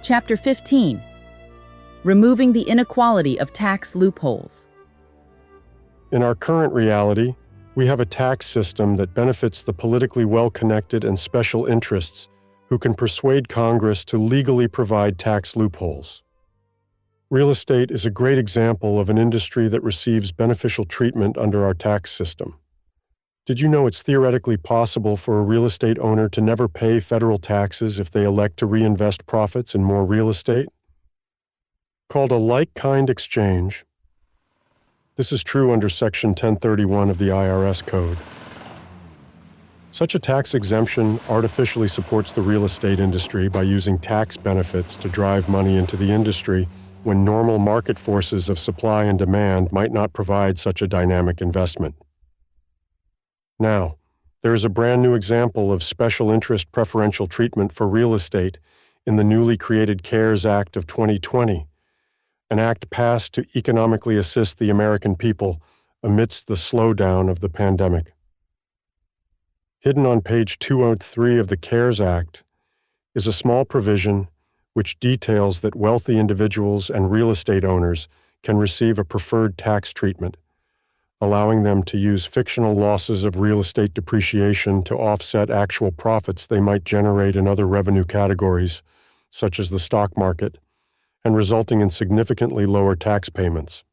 Chapter 15. Removing the inequality of tax loopholes. In our current reality, we have a tax system that benefits the politically well-connected and special interests who can persuade Congress to legally provide tax loopholes. Real estate is a great example of an industry that receives beneficial treatment under our tax system. Did you know it's theoretically possible for a real estate owner to never pay federal taxes if they elect to reinvest profits in more real estate? Called a like-kind exchange. This is true under Section 1031 of the IRS Code. Such a tax exemption artificially supports the real estate industry by using tax benefits to drive money into the industry when normal market forces of supply and demand might not provide such a dynamic investment. Now, there is a brand new example of special interest preferential treatment for real estate in the newly created CARES Act of 2020, an act passed to economically assist the American people amidst the slowdown of the pandemic. Hidden on page 203 of the CARES Act is a small provision which details that wealthy individuals and real estate owners can receive a preferred tax treatment, allowing them to use fictional losses of real estate depreciation to offset actual profits they might generate in other revenue categories, such as the stock market, and resulting in significantly lower tax payments.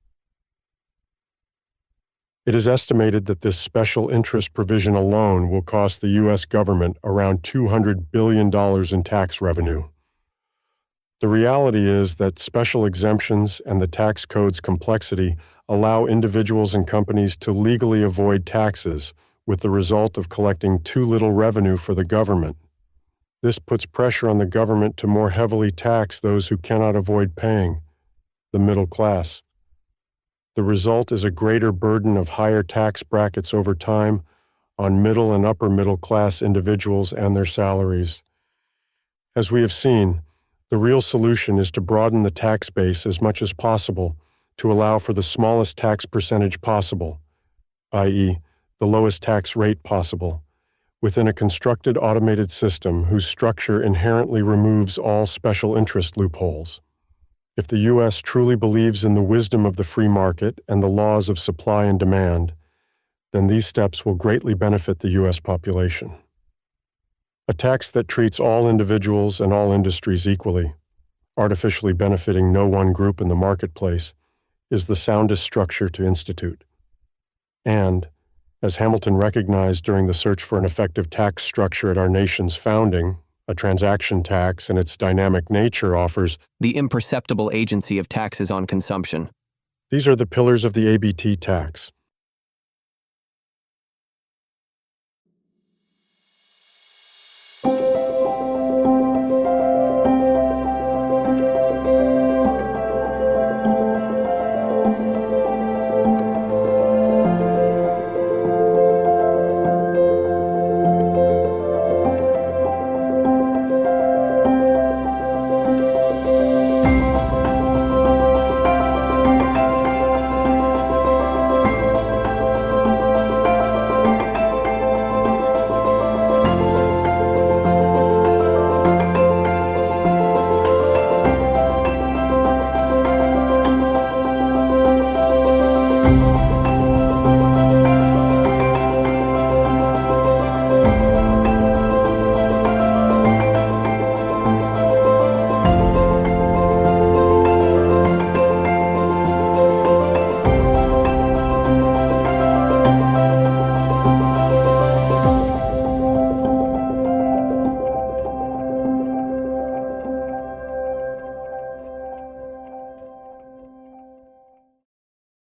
It is estimated that this special interest provision alone will cost the U.S. government around $200 billion in tax revenue. The reality is that special exemptions and the tax code's complexity allow individuals and companies to legally avoid taxes, with the result of collecting too little revenue for the government. This puts pressure on the government to more heavily tax those who cannot avoid paying, the middle class. The result is a greater burden of higher tax brackets over time on middle and upper middle class individuals and their salaries. As we have seen, the real solution is to broaden the tax base as much as possible to allow for the smallest tax percentage possible, i.e., the lowest tax rate possible, within a constructed automated system whose structure inherently removes all special interest loopholes. If the U.S. truly believes in the wisdom of the free market and the laws of supply and demand, then these steps will greatly benefit the U.S. population. A tax that treats all individuals and all industries equally, artificially benefiting no one group in the marketplace, is the soundest structure to institute. And, as Hamilton recognized during the search for an effective tax structure at our nation's founding, a transaction tax and its dynamic nature offers the imperceptible agency of taxes on consumption. These are the pillars of the ABT tax.